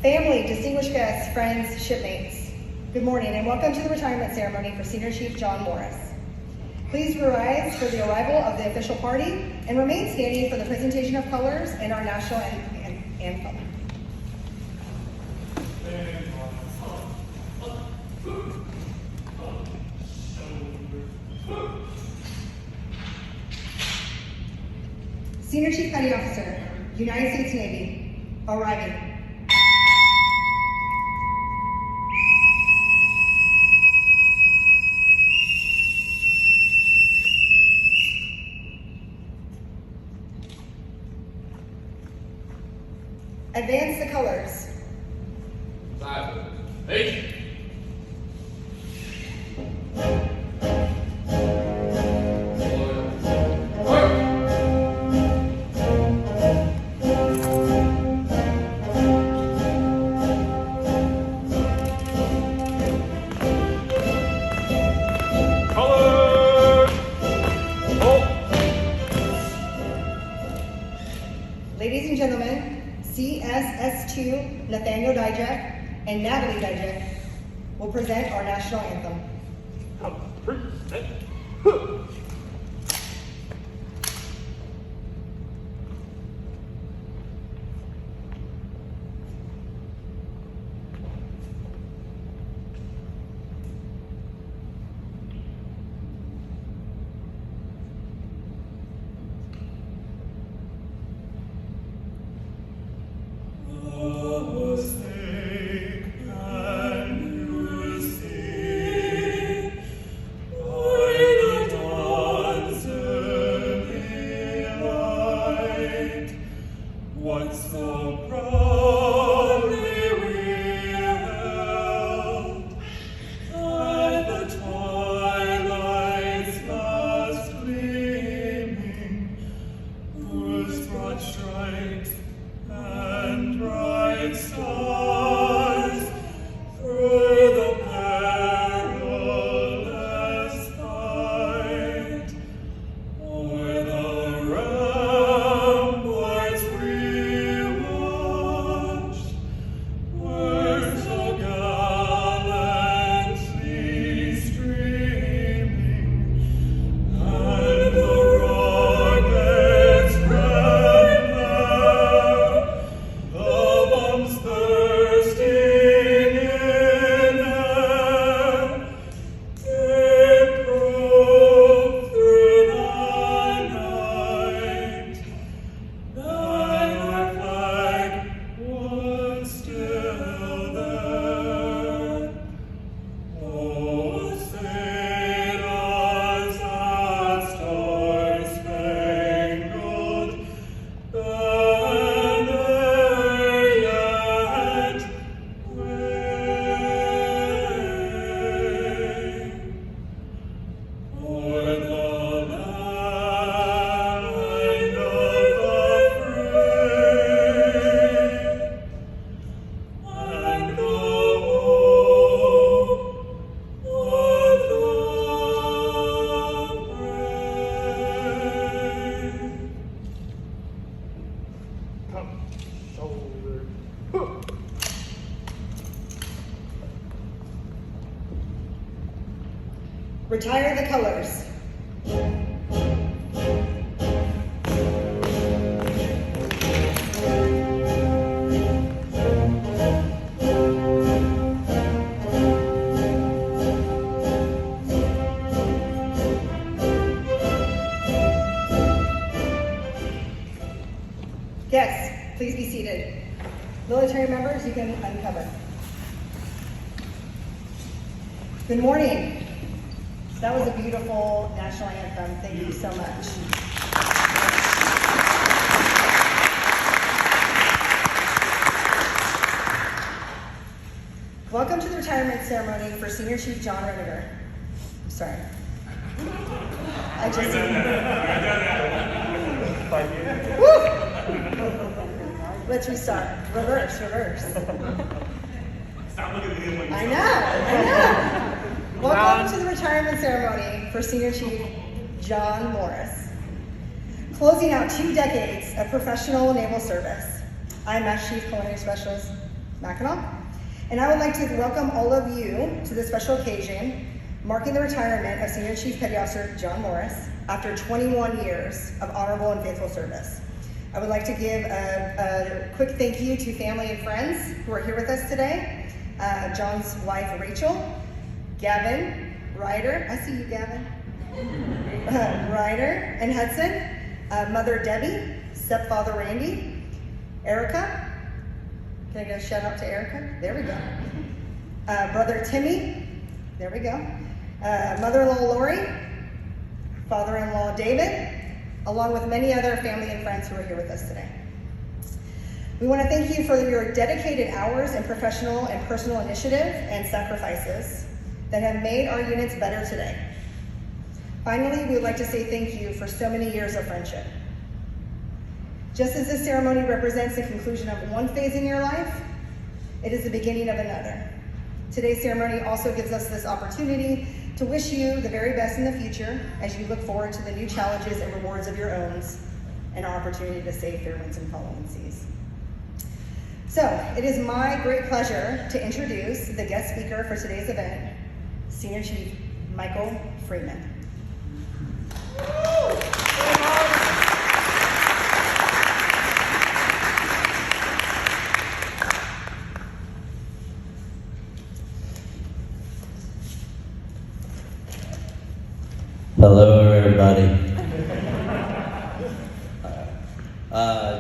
Family, distinguished guests, friends, shipmates, good morning and welcome to the retirement ceremony for Senior Chief Jon Morris. Please rise for the arrival of the official party and remain standing for the presentation of colors and our national anthem. Senior Chief Petty Officer, United States Navy, arriving. Advance the colors. H. Ladies and gentlemen, CSCS Nathaniel Dijak and Natalie Dijak will present our national anthem. Once so proudly we held, at the twilight's last gleaming, whose broad stripes and bright stars through the perilous fight o'er the ramparts we watched were so gallantly streaming, and the rockets ran there, the bombs bursting in air, gave proof through the night that our flag was still there. Oh, say does that star-spangled banner yet wave o'er the land of the free and the home of the brave. Shoulder. Retire the colors. Guests, please be seated. Military members, you can uncover. Good morning. That was a beautiful national anthem. Thank you so much. Welcome to the retirement ceremony for Senior Chief Jon Morris. I'm sorry. I just... Woo! Let's restart. Reverse. I know. Welcome to the retirement ceremony for Senior Chief Jon Morris. Closing out 2 decades of professional naval service, I'm Master Chief Culinary Specialist Mackinac. And I would like to welcome all of you to this special occasion, marking the retirement of Senior Chief Petty Officer Jon Morris after 21 years of honorable and faithful service. I would like to give a quick thank you to family and friends who are here with us today. John's wife, Rachel, Gavin, Ryder, I see you, Gavin, Ryder and Hudson, Mother Debbie, stepfather Randy, Erica. Can I get a shout out to Erica? There we go. Brother Timmy, there we go. Mother-in-law Lori, father-in-law David, along with many other family and friends who are here with us today. We want to thank you for your dedicated hours and professional and personal initiative and sacrifices that have made our units better today. Finally, we would like to say thank you for so many years of friendship. Just as this ceremony represents the conclusion of one phase in your life, it is the beginning of another. Today's ceremony also gives us this opportunity to wish you the very best in the future as you look forward to the new challenges and rewards of your own and our opportunity to save fair winds and following seas. So, it is my great pleasure to introduce the guest speaker for today's event, Senior Chief Michael Freeman. Hello, everybody.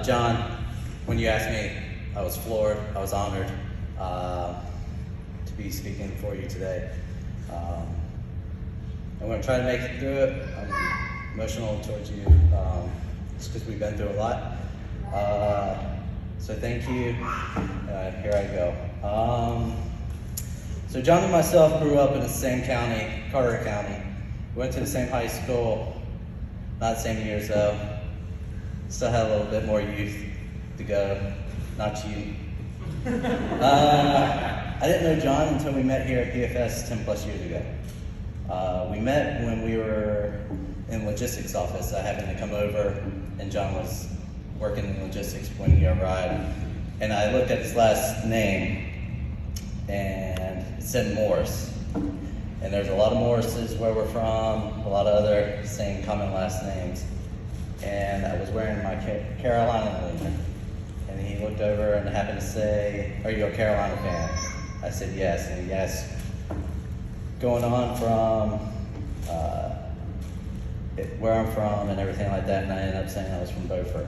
John, when you asked me, I was floored. I was honored to be speaking for you today. I'm going to try to make it through it. I'm emotional towards you just because we've been through a lot. So thank you. Here I go. So John and myself grew up in the same county, Carter County. We went to the same high school, not the same years though. Still had a little bit more youth to go, not you. I didn't know John until we met here at PFS 10 plus years ago. We met when we were in logistics office. I happened to come over and John was working in logistics when he arrived. And I looked at his last name and it said Morris. And there's a lot of Morrises where we're from, a lot of other same common last names. And I was wearing my Carolina leaner. And he looked over and happened to say, "Are you a Carolina fan?" I said yes. And he asked, going on from where I'm from and everything like that. And I ended up saying I was from Beaufort.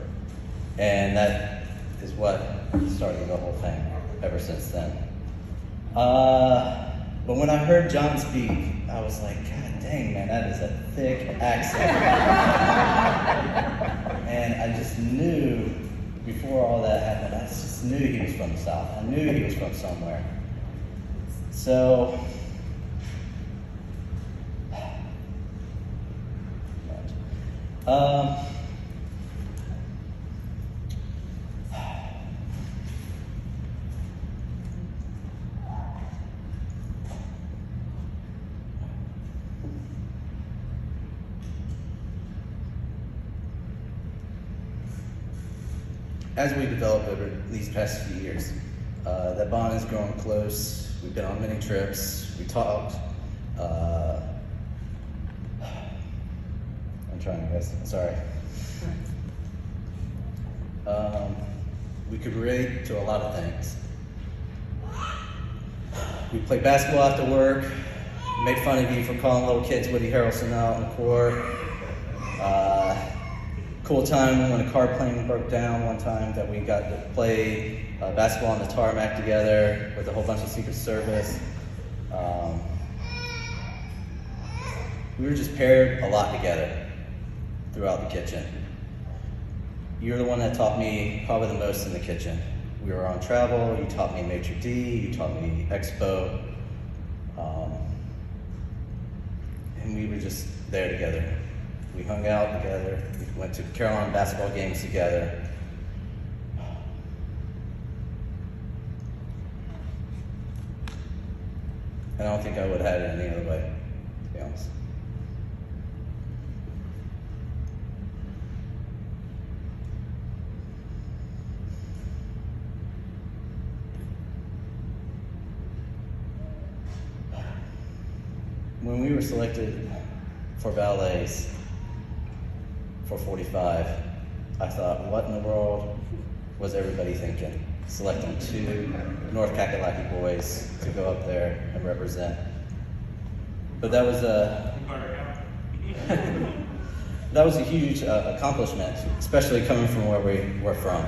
And that is what started the whole thing ever since then. But when I heard John speak, I was like, God dang, man, that is a thick accent. And I just knew, before all that happened, I just knew he was from the South. I knew he was from somewhere. So, as we developed over these past few years, that bond has grown close. We've been on many trips. We talked. I'm trying to guess. Sorry. We could relate to a lot of things. We played basketball after work. Made fun of you for calling little kids Woody Harrelson out in the court. Cool time when a car plane broke down one time that we got to play basketball on the tarmac together with a whole bunch of Secret Service. We were just paired a lot together throughout the kitchen. You're the one that taught me probably the most in the kitchen. We were on travel, you taught me Maitre D', you taught me Expo, and we were just there together. We hung out together, we went to Carolina basketball games together. And I don't think I would have had it any other way, to be honest. we were selected for valets for 45, I thought, what in the world was everybody thinking? Selecting 2 North Kakalaki boys to go up there and represent. But that was a that was a huge accomplishment, especially coming from where we were from.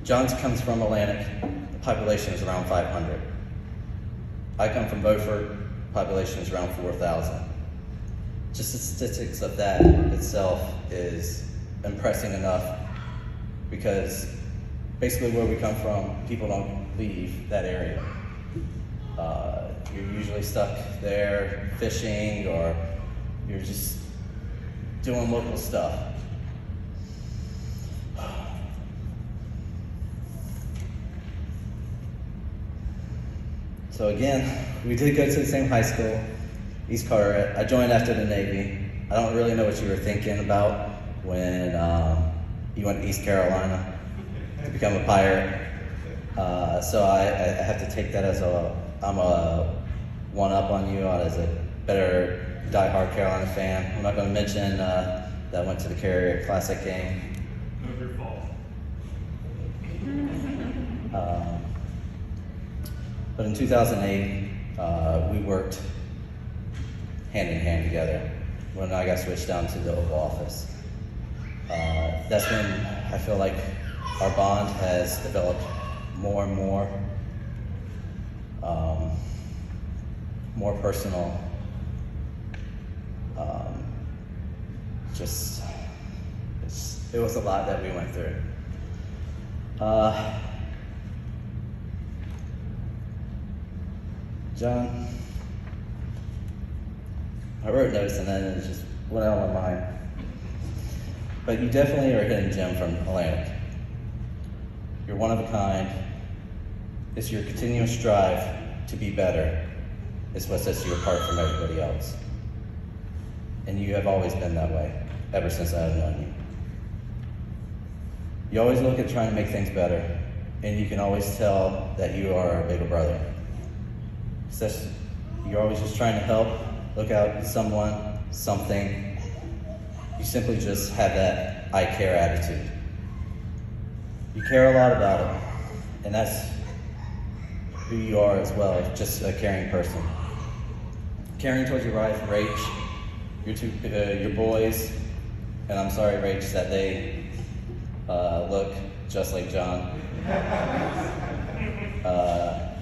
John comes from Atlantic. The population is around 500. I come from Beaufort. Population is around 4,000. Just the statistics of that itself is impressive enough, because basically where we come from, people don't leave that area. You're usually stuck there fishing, or you're just doing local stuff. So again, we did go to the same high school, East Carteret. I joined after the Navy. I don't really know what you were thinking about when you went to East Carolina to become a pirate. So I have to take that as I'm a one-up on you, as a better die-hard Carolina fan. I'm not going to mention that I went to the Carrier Classic game. No, your fault. But in 2008, we worked hand in hand together when I got switched down to the Oval Office. That's when I feel like our bond has developed more and more personal. It was a lot that we went through. John, I wrote notes and then it just went out of my mind. But you definitely are a hidden gem from Atlantic. You're one of a kind. It's your continuous drive to be better. It's what sets you apart from everybody else. And you have always been that way, ever since I have known you. You always look at trying to make things better, and you can always tell that you are a bigger brother. You're always just trying to help, look out at someone, something. You simply just have that I care attitude. You care a lot about it, and that's who you are as well, just a caring person. Caring towards your wife, Rach, your boys, and I'm sorry, Rach, that they look just like John.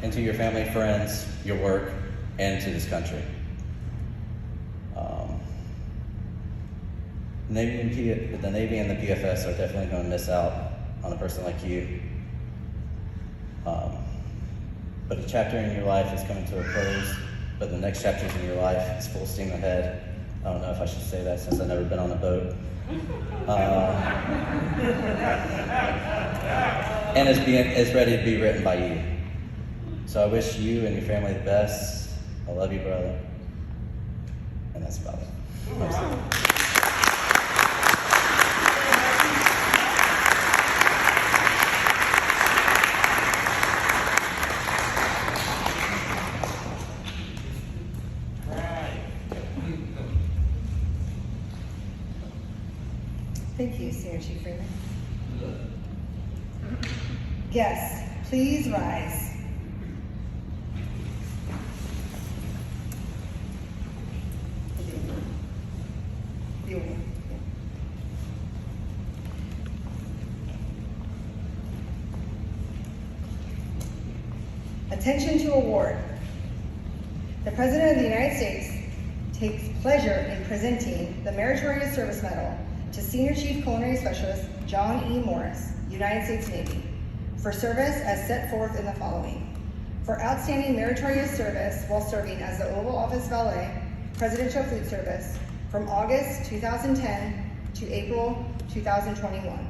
And to your family, friends, your work, and to this country. The Navy and the PFS are definitely going to miss out on a person like you. But a chapter in your life is coming to a close, but the next chapters in your life is full steam ahead. I don't know if I should say that since I've never been on a boat. And it's ready to be written by you. So I wish you and your family the best. I love you, brother. And that's about it. Thank you, Senior Chief Freeman. Guests, please rise. Attention to award. The President of the United States takes pleasure in presenting the Meritorious Service Medal to Senior Chief Culinary Specialist Jon E. Morris, United States Navy, for service as set forth in the following. For outstanding meritorious service while serving as the Oval Office Valet, Presidential Fleet Service, from August 2010 to April 2021.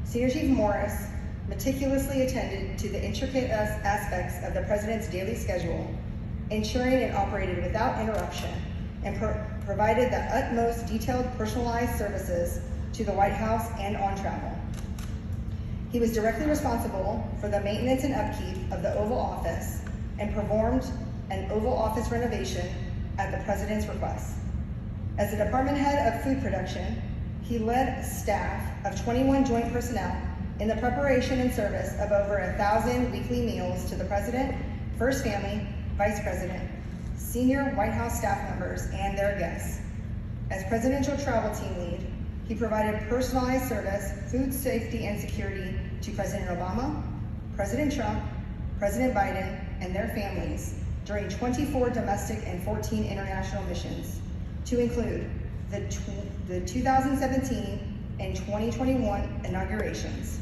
Senior Chief Morris meticulously attended to the intricate aspects of the President's daily schedule, ensuring it operated without interruption, and provided the utmost detailed personalized services to the White House and on travel. He was directly responsible for the maintenance and upkeep of the Oval Office and performed an Oval Office renovation at the President's request. As the Department Head of Food Production, he led a staff of 21 joint personnel in the preparation and service of over 1,000 weekly meals to the President, First Family, Vice President, senior White House staff members, and their guests. As Presidential Travel Team Lead, he provided personalized service, food safety and security to President Obama, President Trump, President Biden, and their families during 24 domestic and 14 international missions, to include the 2017 and 2021 inaugurations.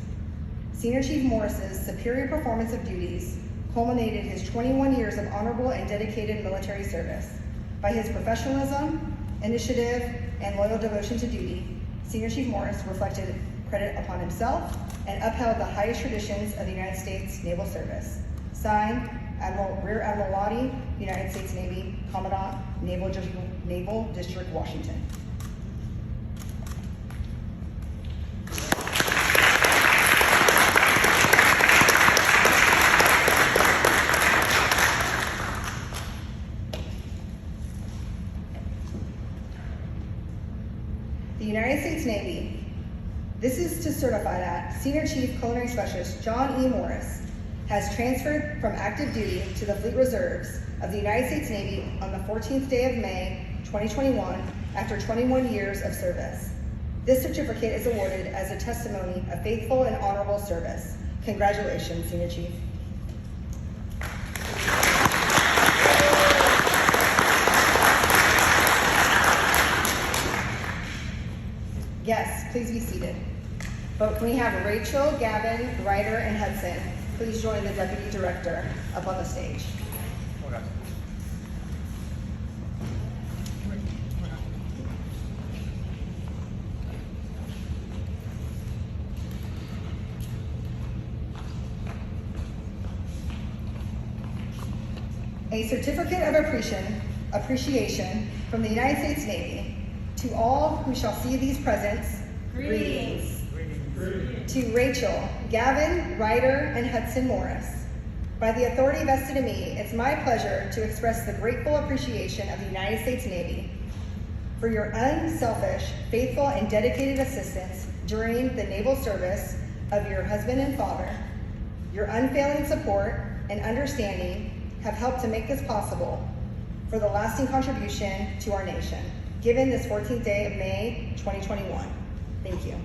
Senior Chief Morris's superior performance of duties culminated his 21 years of honorable and dedicated military service. By his professionalism, initiative, and loyal devotion to duty, Senior Chief Morris reflected credit upon himself and upheld the highest traditions of the United States Naval Service. Signed, Rear Admiral Lottie, United States Navy, Commandant, Naval District, Washington. The United States Navy. This is to certify that Senior Chief Culinary Specialist Jon E. Morris has transferred from active duty to the Fleet Reserves of the United States Navy on the 14th day of May, 2021, after 21 years of service. This certificate is awarded as a testimony of faithful and honorable service. Congratulations, Senior Chief. Yes, please be seated. But we have Rachel, Gavin, Ryder, and Hudson. Please join the Deputy Director up on the stage. Okay. A certificate of appreciation from the United States Navy to all who shall see these presents. Greetings. To Rachel, Gavin, Ryder, and Hudson Morris. By the authority vested in me, it's my pleasure to express the grateful appreciation of the United States Navy for your unselfish, faithful, and dedicated assistance during the naval service of your husband and father. Your unfailing support and understanding have helped to make this possible for the lasting contribution to our nation, given this 14th day of May, 2021. Thank you.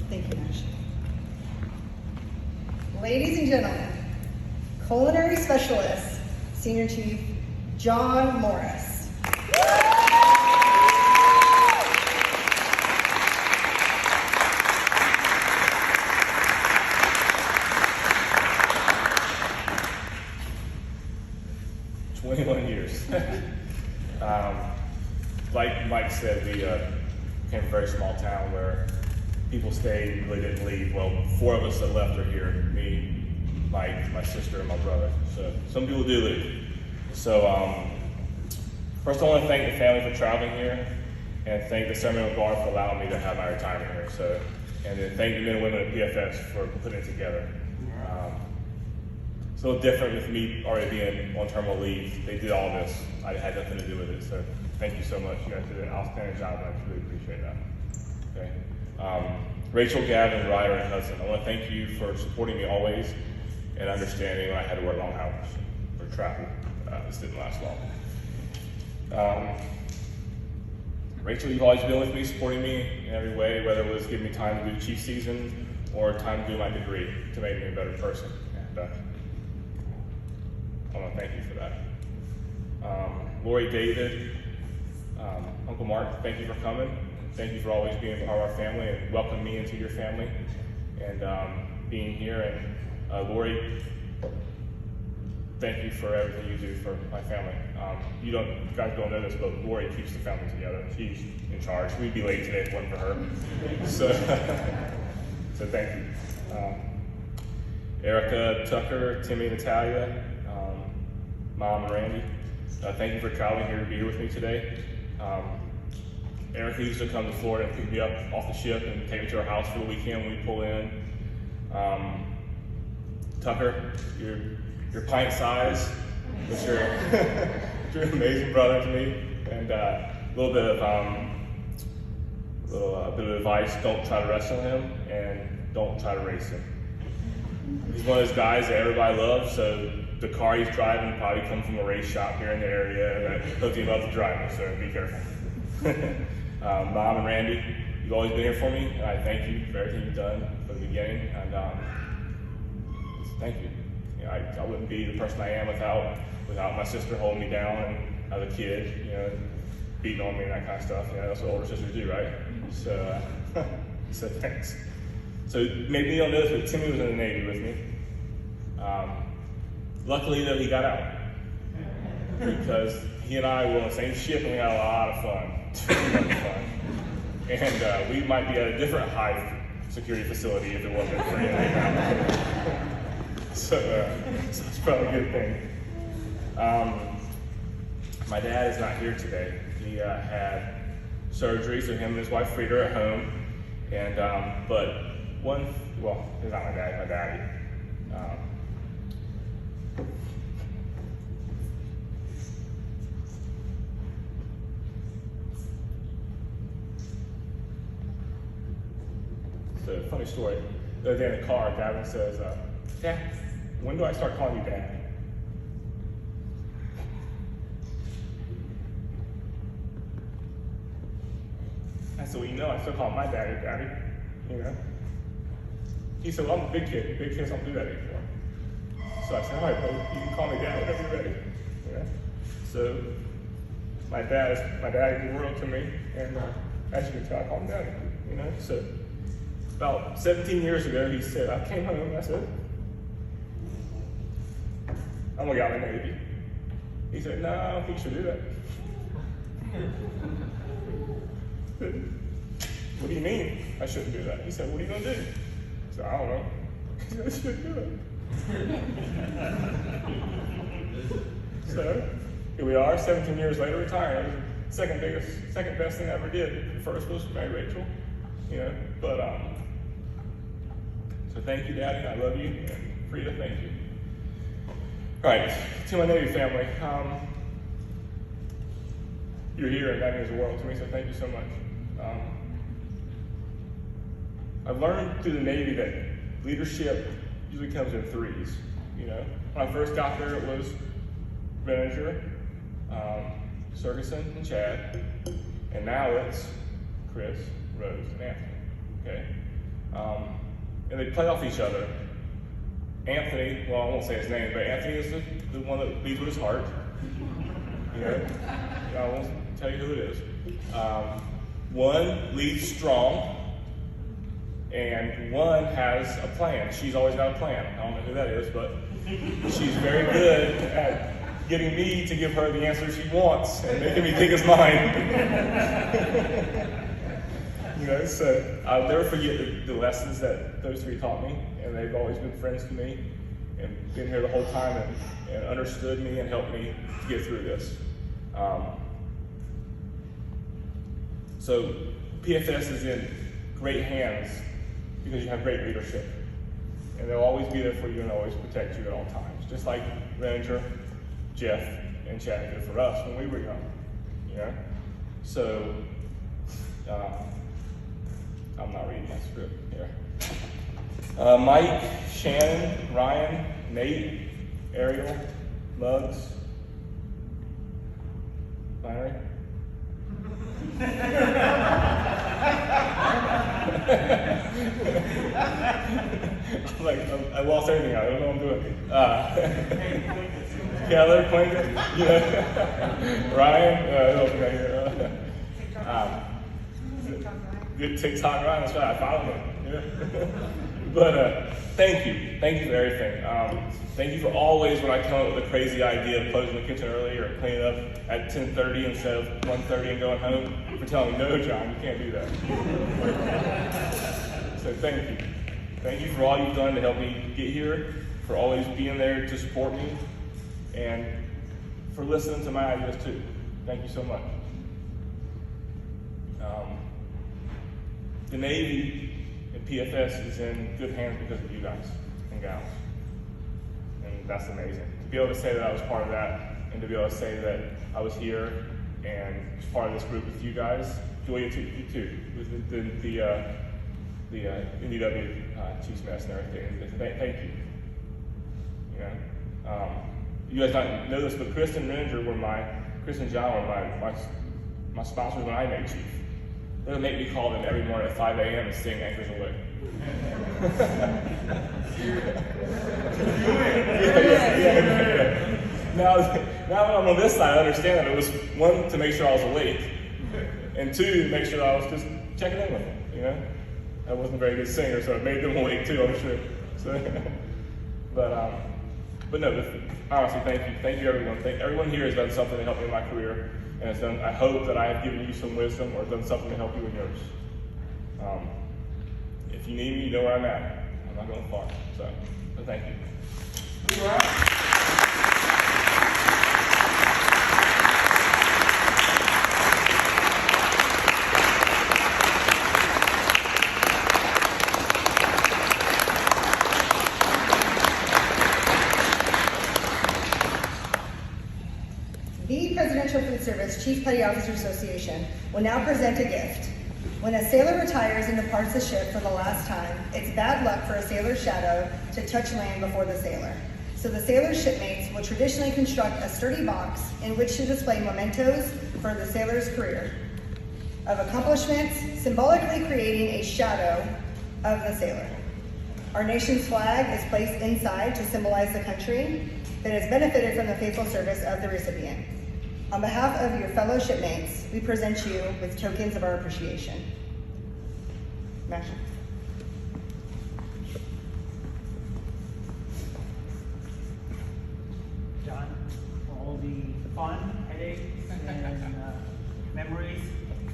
Thank you, Nash. Ladies and gentlemen, Culinary Specialist, Senior Chief Jon Morris. Like Mike said, we came from a very small town where people stayed, really didn't leave. Well, 4 of us that left are here, me, Mike, my sister, and my brother. So some people do leave. So first I want to thank the family for traveling here, and thank the Ceremonial Guard for allowing me to have my retirement here. So, and then thank the men and women at PFS for putting it together. It's a little different with me already being on terminal leave. They did all this. I had nothing to do with it. So thank you so much. You guys did an outstanding job, and I really appreciate that. Okay. Rachel, Gavin, Ryder, and Hudson, I want to thank you for supporting me always and understanding when I had to work long hours for travel. This didn't last long. Rachel, you've always been with me, supporting me in every way, whether it was giving me time to do chief season or time to do my degree to make me a better person. And I want to thank you for that. Lori, David, Uncle Mark, thank you for coming. Thank you for always being part of our family and welcoming me into your family and being here. And Lori, thank you for everything you do for my family. You guys don't know this, but Lori keeps the family together. She's in charge. We'd be late today if it wasn't for her. So thank you. Erica, Tucker, Timmy, Natalia, Mom, and Randy. Thank you for traveling here to be here with me today. Erica used to come to Florida and pick me up off the ship and take me to our house for the weekend when we pull in. Tucker, you're pint size, but you're an amazing brother to me. And a little bit of advice: don't try to wrestle him and don't try to race him. He's one of those guys that everybody loves, so the car he's driving probably comes from a race shop here in the area that hooked him up to driving, so be careful. Mom and Randy, you've always been here for me, and I thank you for everything you've done from the beginning, and thank you. You know, I wouldn't be the person I am without my sister holding me down and as a kid, you know, beating on me and that kind of stuff. You know, that's what older sisters do, right? So thanks. So maybe you don't know this, but Timmy was in the Navy with me. Luckily, though, he got out because he and I were on the same ship and we had a lot of fun. And we might be at a different high security facility if it wasn't for him. So it's probably a good thing. My dad is not here today. He had surgery, so him and his wife Frida are at home. And he's not my dad, my daddy. So, funny story. The other day in the car, Gavin says, Dad, when do I start calling you Dad? I said, well, you know, I still call my daddy, Daddy, you know? He said, well, I'm a big kid. Big kids don't do that anymore. So I said, all right, bro, you can call me Dad whenever you're ready. You know? So my dad is the world to me, and as you can tell, I call him Daddy. You know? So about 17 years ago, he said, I came home and I said, I'm gonna get out of the Navy. He said, no, I don't think you should do that. I said, what do you mean I shouldn't do that? He said, what are you gonna do? I said, I don't know. He said, I shouldn't do it. So here we are, 17 years later, retiring. It was the second best thing I ever did. The first was marry Rachel, you know. But so thank you, Daddy. I love you. And Frida, thank you. All right, to my Navy family, you're here and that means the world to me, so thank you so much. I've learned through the Navy that leadership usually comes in threes. You know, when I first got there, it was Veninger, Ferguson, and Chad, and now it's Chris, Rose, and Anthony. Okay, and they play off each other. Anthony, well, I won't say his name, but Anthony is the one that leads with his heart. You know, I won't tell you who it is. One leads strong, and one has a plan. She's always got a plan. I don't know who that is, but she's very good at getting me to give her the answer she wants and making me think it's mine. You know, so I'll never forget the lessons that those three taught me, and they've always been friends to me and been here the whole time and understood me and helped me to get through this. So PFS is in great hands because you have great leadership, and they'll always be there for you and always protect you at all times, just like Ranger, Jeff, and Chad did for us when we were young. You know, so I'm not reading my script here. Mike, Shannon, Ryan, Nate, Ariel, Muggs, Larry. I lost everything. I don't know what I'm doing. Keller, Quentin, Ryan, who else we got here? Good TikTok Ryan, that's right. I followed him. But thank you for everything. Thank you for always, when I come up with a crazy idea of closing the kitchen early or cleaning up at 10:30 instead of 1:30 and going home, for telling me, no, John, you can't do that. So thank you. Thank you for all you've done to help me get here, for always being there to support me, and for listening to my ideas too. Thank you so much. The Navy and PFS is in good hands because of you guys and gals. And that's amazing. To be able to say that I was part of that, and to be able to say that I was here and was part of this group with you guys, Julia, you too, with the NDW Chiefs Mess and everything. Thank you. You know, you guys don't know this, but Chris and John were my sponsors when I made Chief. They would make me call them every morning at 5 a.m. and sing Anchors Away. Yeah. Now that I'm on this side, I understand that it was, one, to make sure I was awake, and two, to make sure I was just checking in with them, you know? I wasn't a very good singer, so it made them awake too, I'm sure. So, but no, honestly, thank you. Thank you, everyone. Everyone here has done something to help me in my career. And it's done, I hope that I have given you some wisdom or done something to help you in yours. If you need me, you know where I'm at. I'm not going far. So thank you. The Presidential Food Service Chief Petty Officer Association will now present a gift. When a sailor retires and departs the ship for the last time, it's bad luck for a sailor's shadow to touch land before the sailor. So the sailor's shipmates will traditionally construct a sturdy box in which to display mementos for the sailor's career of accomplishments, symbolically creating a shadow of the sailor. Our nation's flag is placed inside to symbolize the country that has benefited from the faithful service of the recipient. On behalf of your fellow shipmates, we present you with tokens of our appreciation. Masha. John, for all the fun, headaches, and memories,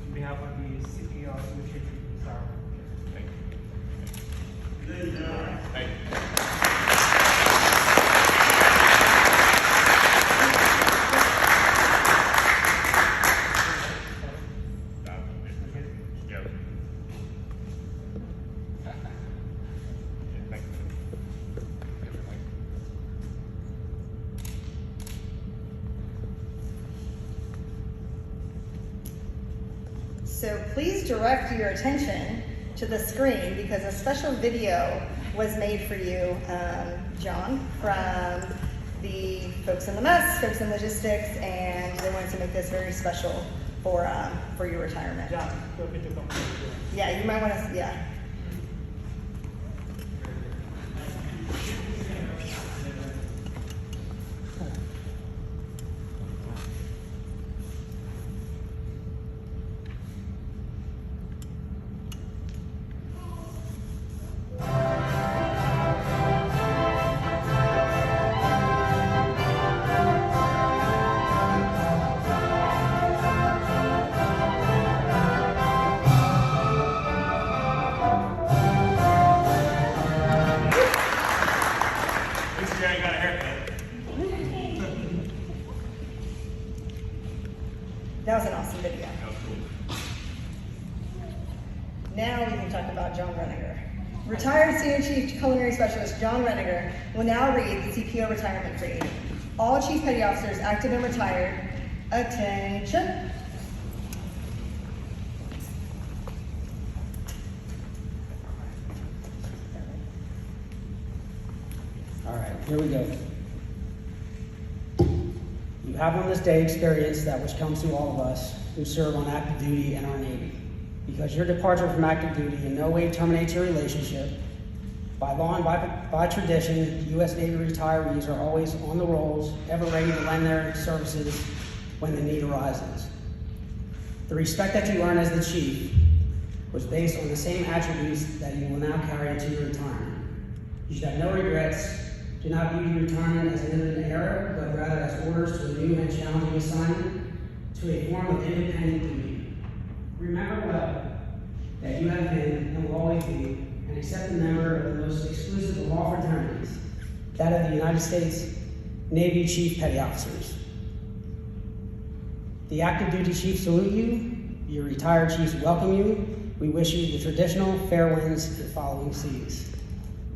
on behalf of the CPO Association, sorry. Thank you. Thank you. So please direct your attention to the screen because a special video was made for you, John, from the folks in the mess, folks in logistics, and they wanted to make this very special for your retirement. John, feel free to come. Yeah, you might want to, yeah. That was an awesome video. Now we can talk about John Reniger. Retired Senior Chief Culinary Specialist John Reniger will now read the CPO retirement creed. All Chief Petty Officers, active and retired, attention. All right, here we go. You have on this day experience that which comes to all of us who serve on active duty in our Navy. Because your departure from active duty in no way terminates your relationship, by law and by tradition, U.S. Navy retirees are always on the rolls, ever ready to lend their services when the need arises. The respect that you earn as the Chief was based on the same attributes that you will now carry into your retirement. You should have no regrets. Do not view your retirement as an end of an era, but rather as orders to a new and challenging assignment to a form of independent duty. Remember well that you have been and will always be an accepted member of the most exclusive of all fraternities, that of the United States Navy Chief Petty Officers. The active duty chiefs salute you. Your retired chiefs welcome you. We wish you the traditional fair winds and following seas.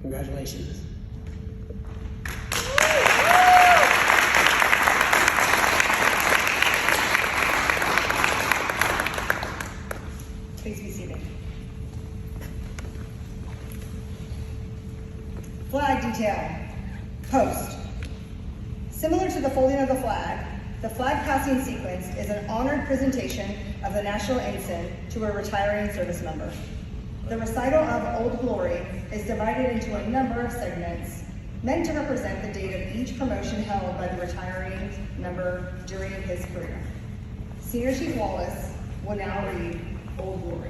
Congratulations. Please be seated. Flag detail. Post. Similar to the folding of the flag passing sequence is an honored presentation of the national ensign to a retiring service member. The recital of Old Glory is divided into a number of segments meant to represent the date of each promotion held by the retiring member during his career. Senior Chief Wallace will now read Old Glory.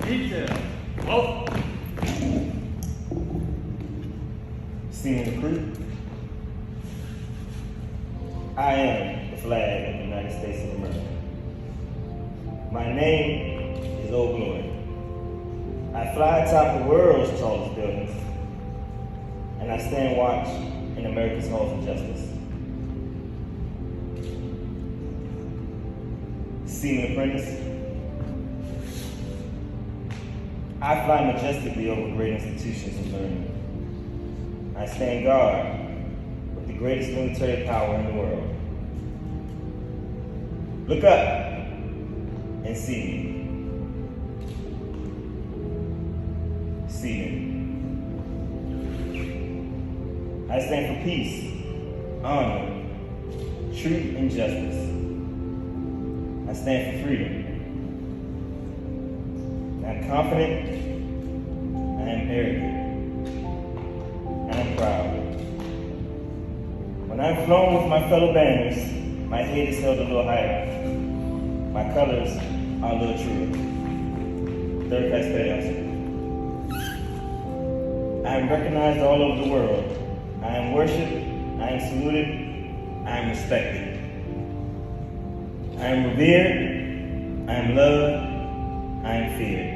Detail. Well, Senior recruit, I am the flag of the United States of America. My name is Old Glory. I fly atop the world's tallest buildings, and I stand watch in America's halls of justice. Senior apprentice, I fly majestically over great institutions of learning. I stand guard with the greatest military power in the world. Look up and see me. See me. I stand for peace, honor, truth, and justice. I stand for freedom. I'm confident, I am arrogant, I am proud. When I'm flown with my fellow banners, my head is held a little higher. My colors are a little truer. Third class petty officer. I am recognized all over the world. I am worshipped, I am saluted, I am respected. I am revered, I am loved, I am feared.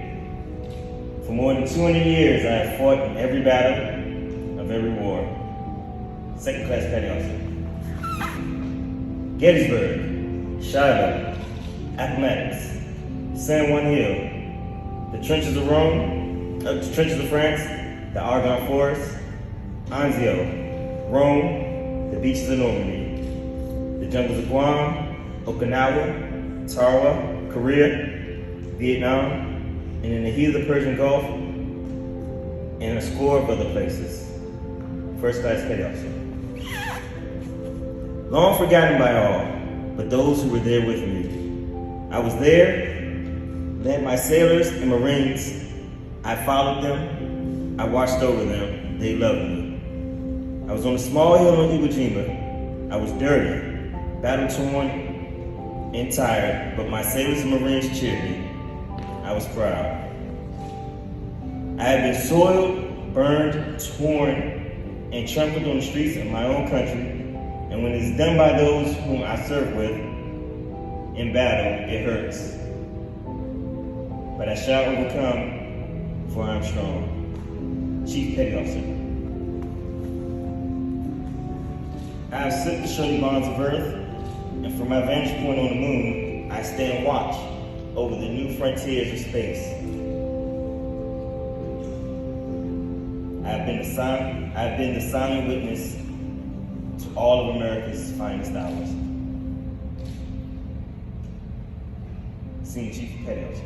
For more than 200 years, I have fought in every battle of every war. Second class petty officer. Gettysburg, Shiloh, Appomattox, San Juan Hill, the trenches of Rome, the trenches of France, the Argonne Forest, Anzio, Rome, the beaches of Normandy, the jungles of Guam, Okinawa, Tarawa, Korea, Vietnam, and in the heat of the Persian Gulf, and a score of other places. First class petty officer. Long forgotten by all, but those who were there with me. I was there, led my sailors and Marines. I followed them, I watched over them, they loved me. I was on a small hill on Iwo Jima. I was dirty, battle-torn, and tired, but my sailors and Marines cheered me. I was proud. I had been soiled, burned, torn, and trampled on the streets of my own country, and when it's done by those whom I serve with in battle, it hurts. But I shall overcome, for I am strong. Chief Petty Officer. I have slipped the surely bonds of earth, and from my vantage point on the moon, I stand watch over the new frontiers of space. I have been the silent witness to all of America's finest hours. Senior Chief Petty Officer.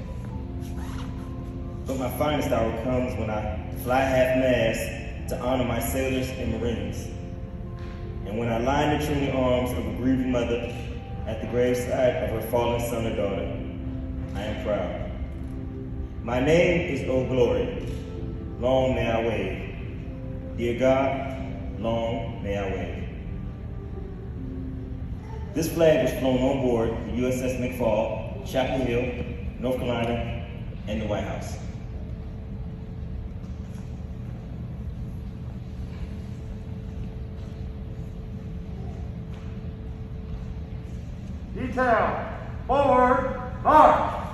But my finest hour comes when I fly half-mast to honor my sailors and Marines. And when I lie in the trembling arms of a grieving mother at the graveside of her fallen son or daughter, I am proud. My name is Old Glory. Long may I wave. Dear God, long may I wave. This flag was flown on board the USS McFall, Chapel Hill, North Carolina, and the White House. Detail, forward, march.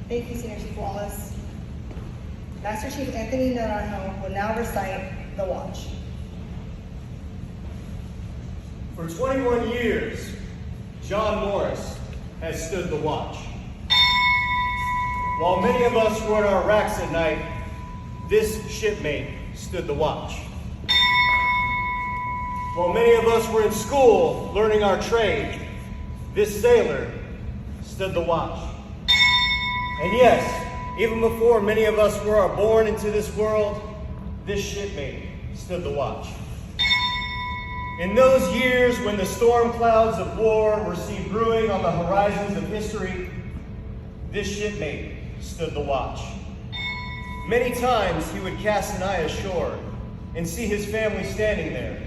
Thank you, Senior Chief Wallace. Master Chief Anthony Naranjo will now recite the watch. For 21 years, Jon Morris has stood the watch. While many of us were in our racks at night, this shipmate stood the watch. While many of us were in school learning our trade, this sailor stood the watch. And yes, even before many of us were born into this world, this shipmate stood the watch. In those years when the storm clouds of war were seen brewing on the horizons of history, this shipmate stood the watch. Many times he would cast an eye ashore and see his family standing there,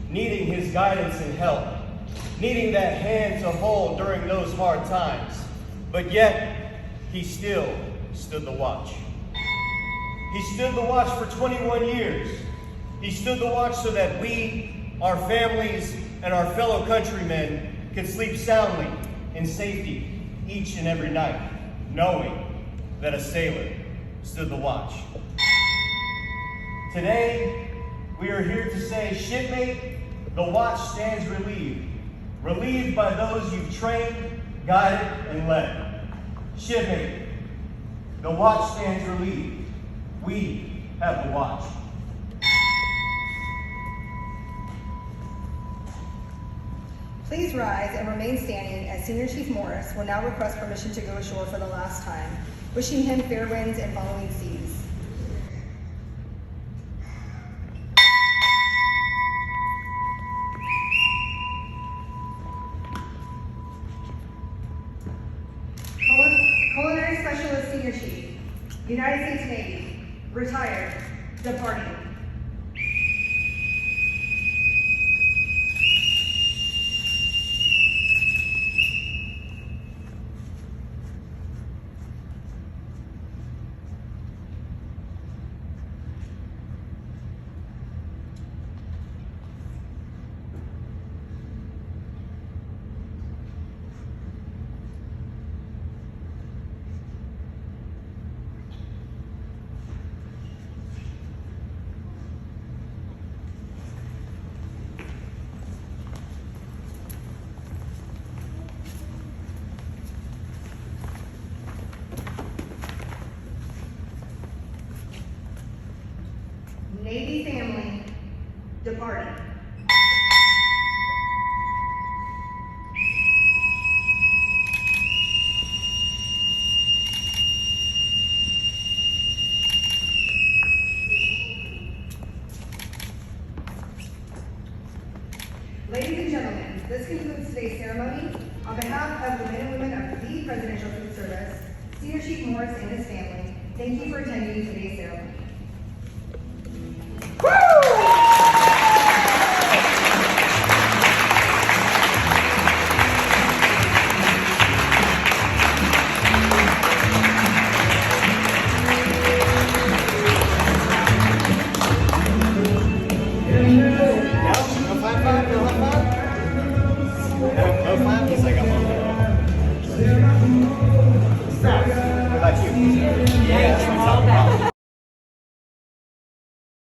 needing his guidance and help, needing that hand to hold during those hard times. But yet, he still stood the watch. He stood the watch for 21 years. He stood the watch so that we, our families, and our fellow countrymen could sleep soundly in safety each and every night, knowing that a sailor stood the watch. Today, we are here to say, shipmate, the watch stands relieved. Relieved by those you've trained, guided, and led. Shipmate, the watch stands relieved. We have the watch. Please rise and remain standing as Senior Chief Morris will now request permission to go ashore for the last time, wishing him fair winds and following seas. Culinary Specialist Senior Chief, United States Navy, retired, departing. Navy family, departing. Ladies and gentlemen, this concludes today's ceremony. On behalf of the men and women of the Presidential Food Service, Senior Chief Morris and his family, thank you for attending today's ceremony. What about you?